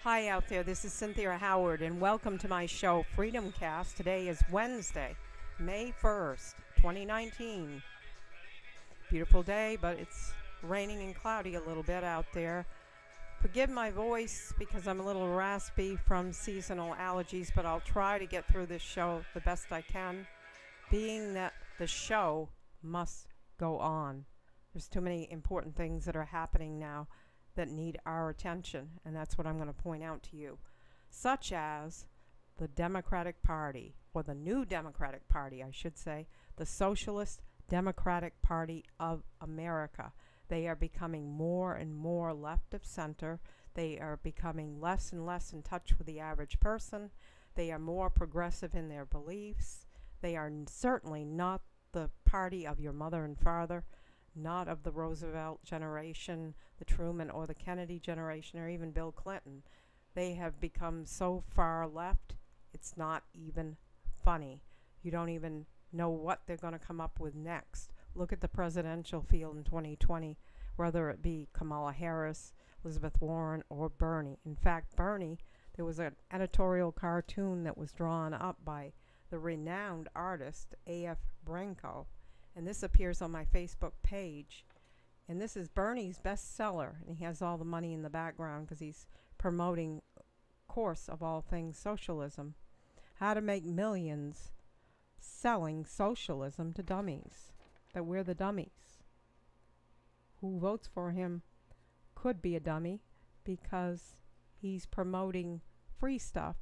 Hi out there, this is Cynthia Howard and welcome to my show Freedom Cast. Today is Wednesday, May 1st, 2019. Beautiful day, but it's raining and cloudy a little bit out there. Forgive my voice because I'm a little raspy from seasonal allergies, but I'll try to get through this show the best I can, being that the show must go on. There's too many important things that are happening now that need our attention, and that's what I'm going to point out to you, such as the Democratic Party, or the new Democratic Party, I should say, the Socialist Democratic Party of America. They are becoming more and more left of center. They are becoming less and less in touch with the average person. They are more progressive in their beliefs. They are certainly not the party of your mother and father, not of the Roosevelt generation, the Truman or the Kennedy generation, or even Bill Clinton. They have become so far left, it's not even funny. You don't even know what they're going to come up with next. Look at the presidential field in 2020, whether it be Kamala Harris, Elizabeth Warren, or Bernie. In fact, Bernie, there was an editorial cartoon that was drawn up by the renowned artist A.F. Branco, and this appears on my Facebook page. And this is Bernie's bestseller, and he has all the money in the background because he's promoting course of all things socialism. How to make millions selling socialism to dummies. That we're the dummies. Who votes for him could be a dummy because he's promoting free stuff,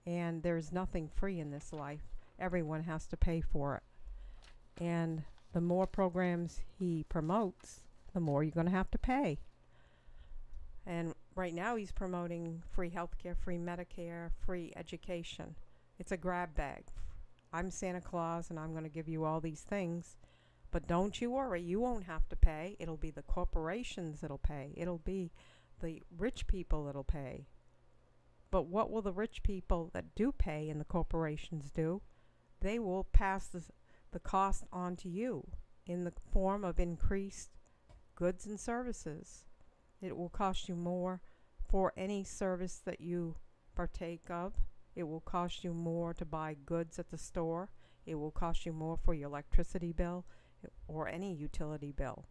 and there's nothing free in this life. Everyone has to pay for it. And the more programs he promotes, the more you're going to have to pay. And right now he's promoting free healthcare, free Medicare, free education. It's a grab bag. I'm Santa Claus and I'm going to give you all these things. But don't you worry, you won't have to pay. It'll be the corporations that'll pay. It'll be the rich people that'll pay. But what will the rich people that do pay and the corporations do? They will pass the cost on to you in the form of increased goods and services. It will cost you more for any service that you partake of. It will cost you more to buy goods at the store. It will cost you more for your electricity bill or any utility bill.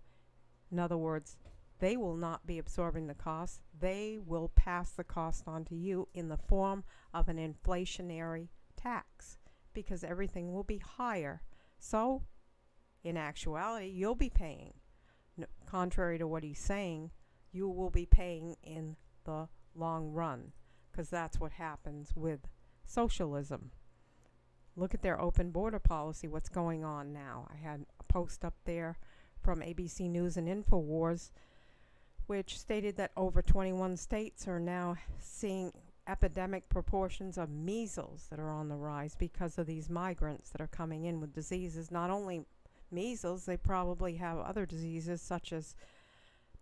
In other words, they will not be absorbing the cost. They will pass the cost on to you in the form of an inflationary tax, because everything will be higher. So, in actuality, you'll be paying. Contrary to what he's saying, you will be paying in the long run, because that's what happens with socialism. Look at their open border policy, what's going on now. I had a post up there from ABC News and InfoWars, which stated that over 21 states are now seeing epidemic proportions of measles that are on the rise because of these migrants that are coming in with diseases. Not only measles, they probably have other diseases such as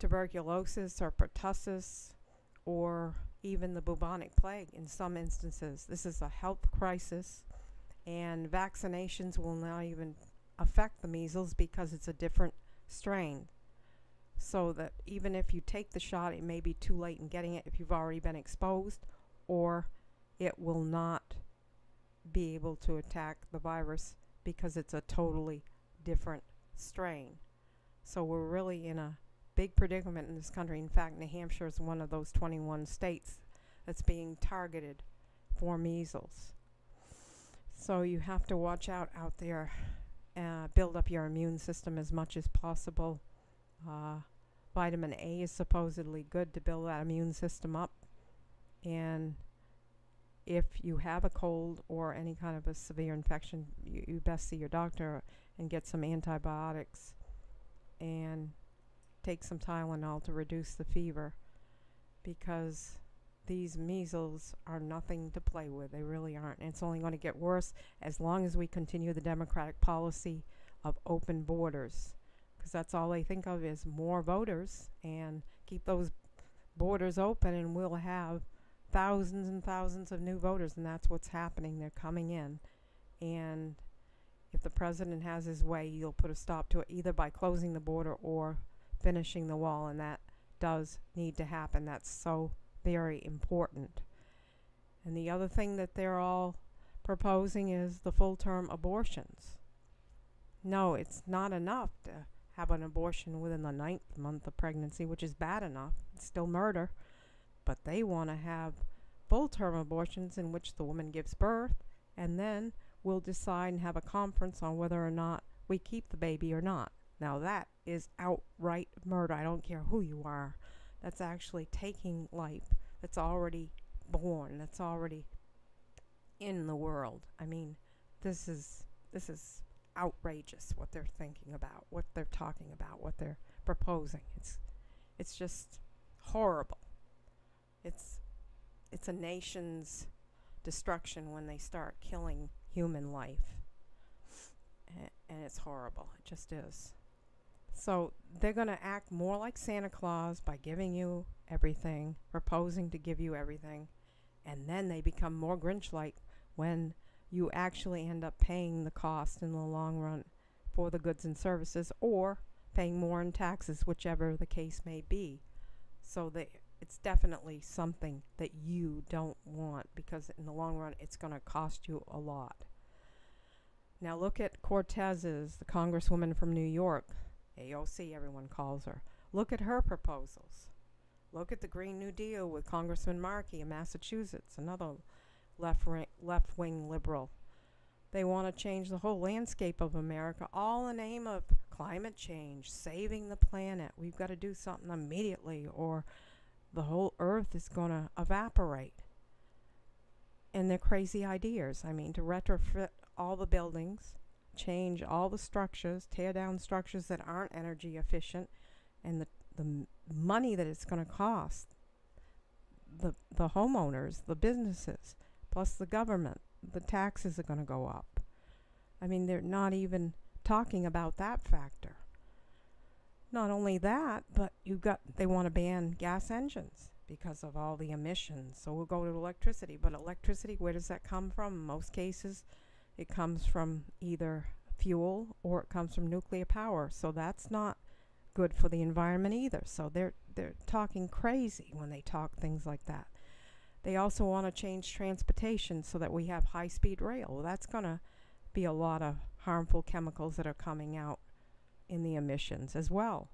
tuberculosis or pertussis, or even the bubonic plague in some instances. This is a health crisis, and vaccinations will not even affect the measles because it's a different strain. So that even if you take the shot, it may be too late in getting it if you've already been exposed, or it will not be able to attack the virus because it's a totally different strain. So we're really in a big predicament in this country. In fact, New Hampshire is one of those 21 states that's being targeted for measles. So you have to watch out there, build up your immune system as much as possible. Vitamin A is supposedly good to build that immune system up. And if you have a cold or any kind of a severe infection, you best see your doctor and get some antibiotics and take some Tylenol to reduce the fever, because these measles are nothing to play with. They really aren't. And it's only going to get worse as long as we continue the Democratic policy of open borders, because that's all they think of is more voters, and keep those borders open and we'll have thousands and thousands of new voters. And that's what's happening. They're coming in, and if the president has his way, he'll put a stop to it either by closing the border or finishing the wall, and that does need to happen. That's so very important. And the other thing that they're all proposing is the full-term abortions. No, it's not enough to have an abortion within the 9th month of pregnancy, which is bad enough. It's still murder. But they want to have full-term abortions in which the woman gives birth, and then we'll decide and have a conference on whether or not we keep the baby or not. Now that is outright murder. I don't care who you are. That's actually taking life that's already born, that's already in the world. I mean, this is outrageous what they're thinking about, what they're talking about, what they're proposing. It's just horrible. It's a nation's destruction when they start killing human life. And it's horrible. It just is. So they're going to act more like Santa Claus by giving you everything, proposing to give you everything, and then they become more Grinch-like when you actually end up paying the cost in the long run for the goods and services, or paying more in taxes, whichever the case may be. So it's definitely something that you don't want, because in the long run it's going to cost you a lot. Now look at Cortez's, the congresswoman from New York, AOC everyone calls her. Look at her proposals. Look at the Green New Deal with Congressman Markey in Massachusetts, another left-wing liberal. They want to change the whole landscape of America, all in the name of climate change, saving the planet. We've got to do something immediately or the whole earth is going to evaporate. And they're crazy ideas. I mean, to retrofit all the buildings, change all the structures, tear down structures that aren't energy efficient, and the money that it's going to cost the homeowners, the businesses, plus the government, the taxes are going to go up. I mean, they're not even talking about that factor. Not only that, but they want to ban gas engines because of all the emissions. So we'll go to electricity. But electricity, where does that come from? In most cases, it comes from either fuel or it comes from nuclear power. So that's not good for the environment either. So they're talking crazy when they talk things like that. They also want to change transportation so that we have high-speed rail. Well, that's going to be a lot of harmful chemicals that are coming out in the emissions as well.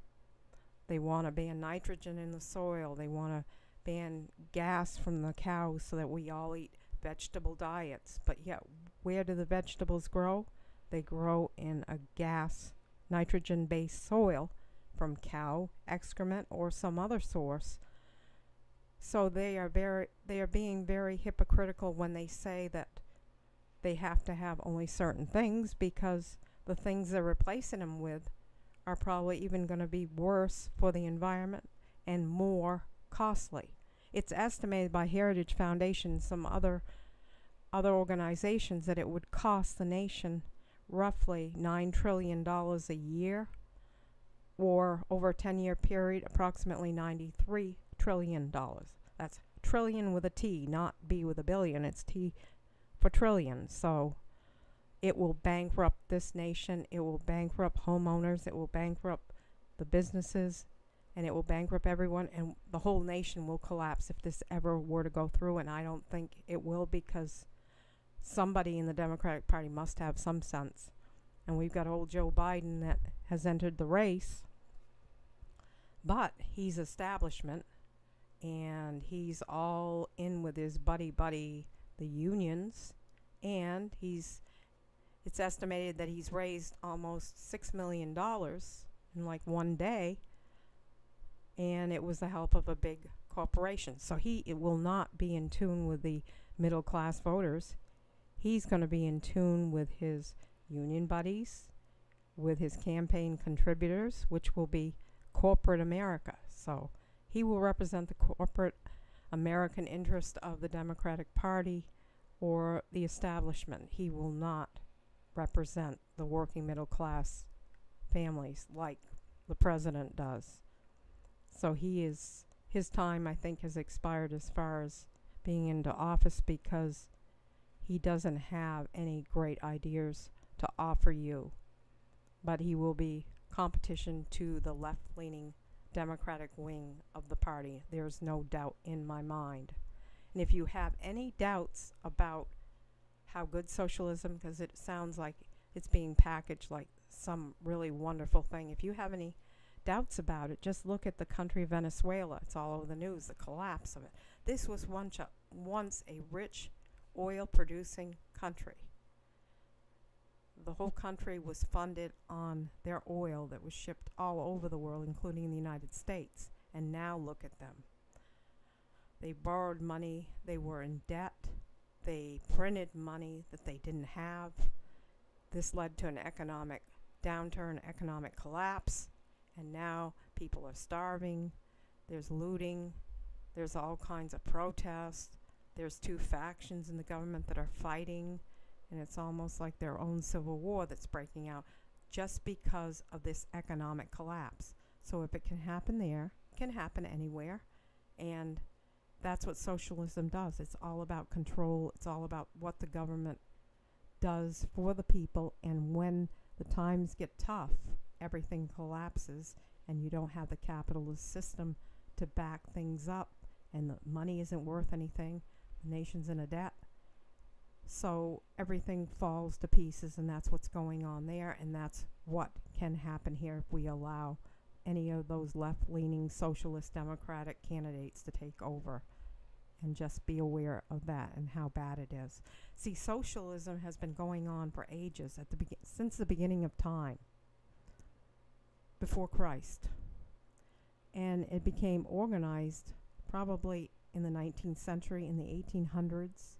They want to ban nitrogen in the soil. They want to ban gas from the cows so that we all eat vegetable diets. But yet, where do the vegetables grow? They grow in a gas, nitrogen-based soil from cow excrement or some other source. So they are being very hypocritical when they say that they have to have only certain things, because the things they're replacing them with are probably even going to be worse for the environment and more costly. It's estimated by Heritage Foundation and some other organizations that it would cost the nation roughly $9 trillion a year, or over a 10-year period, approximately $93 trillion. That's trillion with a T, not B with a billion. It's T for trillion. So it will bankrupt this nation. It will bankrupt homeowners. It will bankrupt the businesses. And it will bankrupt everyone. And the whole nation will collapse if this ever were to go through. And I don't think it will, because somebody in the Democratic Party must have some sense. And we've got old Joe Biden that has entered the race. But he's establishment. And he's all in with his buddy, the unions. And it's estimated that he's raised almost $6 million in like one day. And it was the help of a big corporation. So it will not be in tune with the middle class voters. He's going to be in tune with his union buddies, with his campaign contributors, which will be corporate America. So he will represent the corporate American interest of the Democratic Party or the establishment. He will not represent the working middle class families like the president does. So his time, I think, has expired as far as being into office, because he doesn't have any great ideas to offer you. But he will be competition to the left-leaning Democratic wing of the party. There's no doubt in my mind. And if you have any doubts about how good socialism, because it sounds like it's being packaged like some really wonderful thing, if you have any doubts about it, just look at the country of Venezuela. It's all over the news, the collapse of it. This was once a rich oil producing country. The whole country was funded on their oil that was shipped all over the world, including the United States. And now look at them. They borrowed money, they were in debt, they printed money that they didn't have. This led to an economic downturn, economic collapse, and now people are starving, there's looting, there's all kinds of protests, there's two factions in the government that are fighting, and it's almost like their own civil war that's breaking out just because of this economic collapse. So if it can happen there, it can happen anywhere, and that's what socialism does. It's all about control. It's all about what the government does for the people, and when the times get tough, everything collapses and you don't have the capitalist system to back things up, and the money isn't worth anything. The nation's in a debt. So everything falls to pieces, and that's what's going on there, and that's what can happen here if we allow any of those left-leaning socialist democratic candidates to take over. And just be aware of that and how bad it is. See, socialism has been going on for ages, since the beginning of time, before Christ. And it became organized probably in the 19th century, in the 1800s.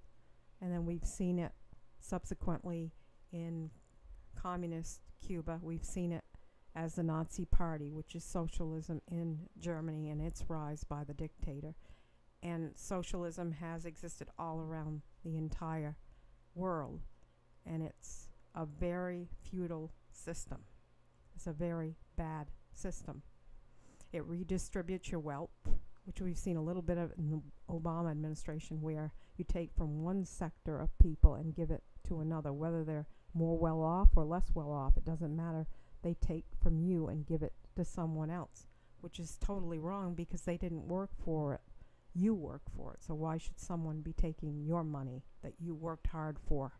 And then we've seen it subsequently in communist Cuba. We've seen it as the Nazi Party, which is socialism in Germany, and its rise by the dictator. And socialism has existed all around the entire world. And it's a very feudal system. It's a very bad system. It redistributes your wealth, which we've seen a little bit of in the Obama administration, where you take from one sector of people and give it to another, whether they're more well off or less well off. It doesn't matter. They take from you and give it to someone else, which is totally wrong because they didn't work for it. You work for it. So why should someone be taking your money that you worked hard for?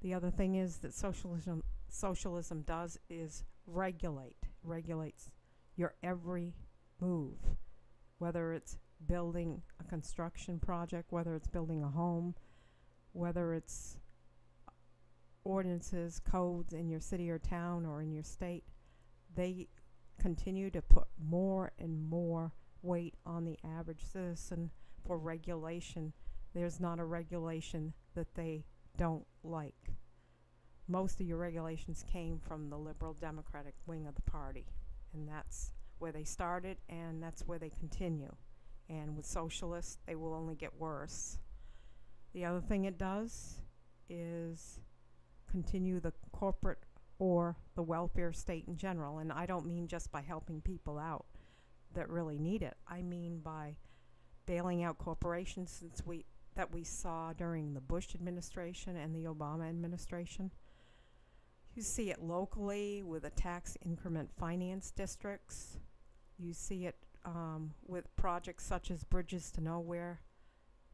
The other thing is that socialism does is regulates your every move, whether it's building a construction project, whether it's building a home, whether it's ordinances, codes in your city or town or in your state. They continue to put more and more weight on the average citizen for regulation. There's not a regulation that they don't like. Most of your regulations came from the liberal democratic wing of the party, and that's where they started, and that's where they continue. And with socialists, they will only get worse. The other thing it does is continue the corporate or the welfare state in general, and I don't mean just by helping people out that really need it. I mean by bailing out corporations that we saw during the Bush administration and the Obama administration. You see it locally with the tax increment finance districts. You see it with projects such as Bridges to Nowhere,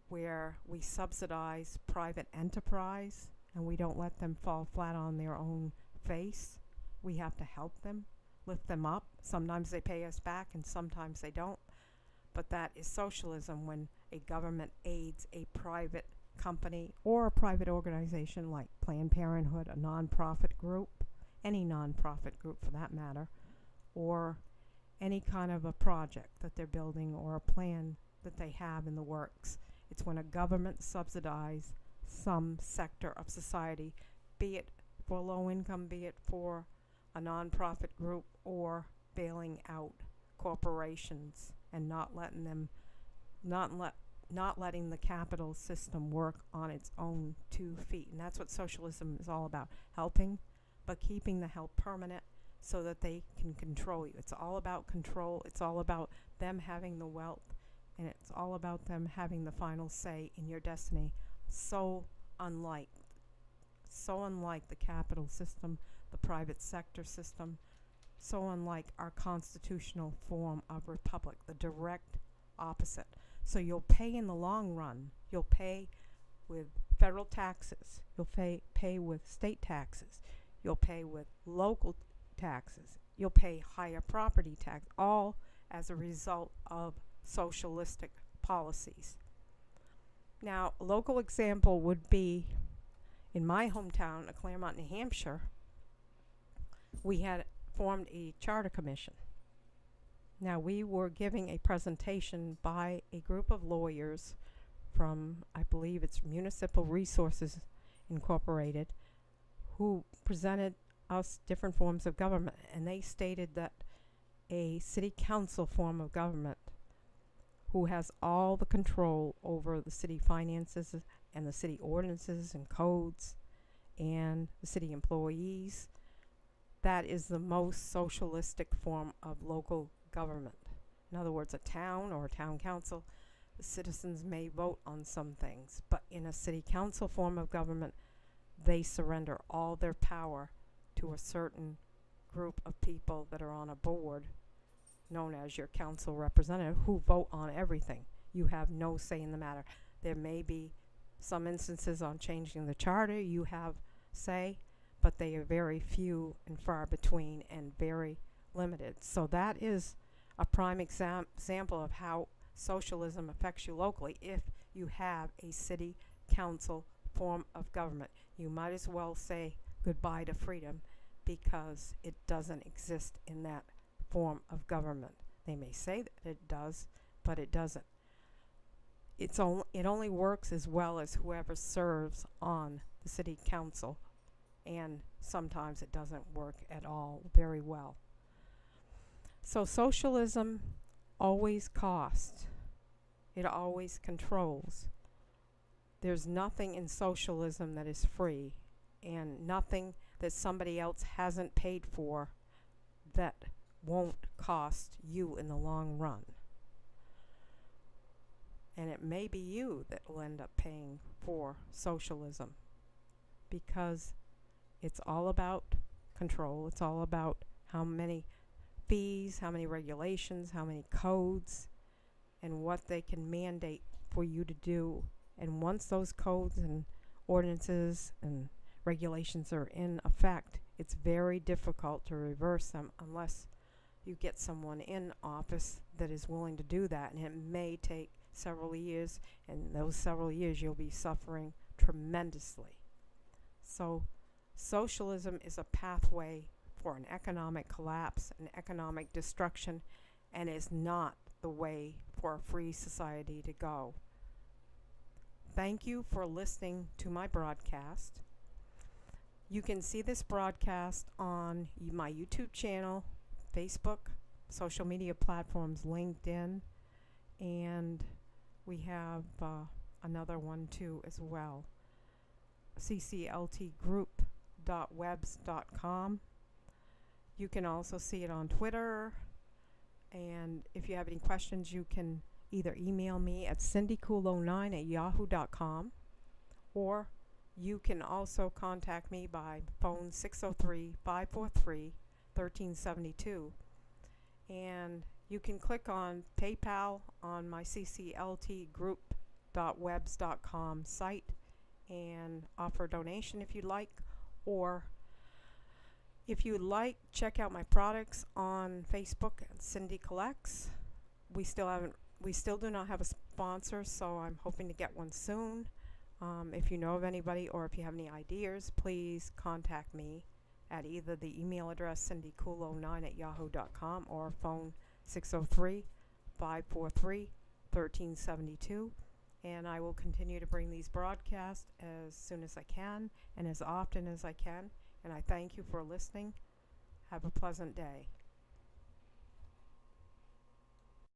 where we subsidize private enterprise and we don't let them fall flat on their own face. We have to help them, lift them up. Sometimes they pay us back and sometimes they don't. But that is socialism, when a government aids a private company or a private organization like Planned Parenthood, a nonprofit group, any nonprofit group for that matter, or any kind of a project that they're building or a plan that they have in the works. It's when a government subsidizes some sector of society, be it for low income, be it for a nonprofit group, or bailing out corporations and not letting the capital system work on its own 2 feet. And that's what socialism is all about, helping, but keeping the help permanent so that they can control you. It's all about control. It's all about them having the wealth, and it's all about them having the final say in your destiny. So unlike the capital system, the private sector system, so unlike our constitutional form of republic, the direct opposite. So you'll pay in the long run. You'll pay with federal taxes. You'll pay with state taxes. You'll pay with local taxes. You'll pay higher property tax, all as a result of socialistic policies. Now, a local example would be in my hometown of Claremont, New Hampshire. We had formed a charter commission. Now, we were giving a presentation by a group of lawyers from, I believe it's Municipal Resources Incorporated, who presented us different forms of government, and they stated that a city council form of government who has all the control over the city finances and the city ordinances and codes and the city employees, that is the most socialistic form of local government. In other words, a town or a town council, the citizens may vote on some things, but in a city council form of government, they surrender all their power to a certain group of people that are on a board known as your council representative who vote on everything. You have no say in the matter. There may be some instances on changing the charter you have say, but they are very few and far between and very limited. So that is a prime example of how socialism affects you locally. If you have a city council form of government, you might as well say goodbye to freedom, because it doesn't exist in that form of government. They may say that it does, but it doesn't. It only works as well as whoever serves on the city council, and sometimes it doesn't work at all very well. So socialism always costs. It always controls. There's nothing in socialism that is free, and nothing that somebody else hasn't paid for that won't cost you in the long run. And it may be you that will end up paying for socialism, because it's all about control. It's all about how many fees, how many regulations, how many codes, and what they can mandate for you to do. And once those codes and ordinances and regulations are in effect, it's very difficult to reverse them unless you get someone in office that is willing to do that. And it may take several years, and those several years you'll be suffering tremendously. So socialism is a pathway for an economic collapse and economic destruction, and is not the way for a free society to go. Thank you for listening to my broadcast. You can see this broadcast on my YouTube channel, Facebook, social media platforms, LinkedIn, and we have another one too as well, ccltgroup.webs.com. You can also see it on Twitter, and if you have any questions, you can either email me at cindycool09@yahoo.com, or you can also contact me by phone 603-543-1372. And you can click on PayPal on my ccltgroup.webs.com site and offer a donation if you'd like. Or if you'd like, check out my products on Facebook at Cindy Collects. We still do not have a sponsor, so I'm hoping to get one soon. If you know of anybody, or if you have any ideas, please contact me at either the email address cindycool09@yahoo.com or phone 603-543-1372. And I will continue to bring these broadcasts as soon as I can and as often as I can. And I thank you for listening. Have a pleasant day.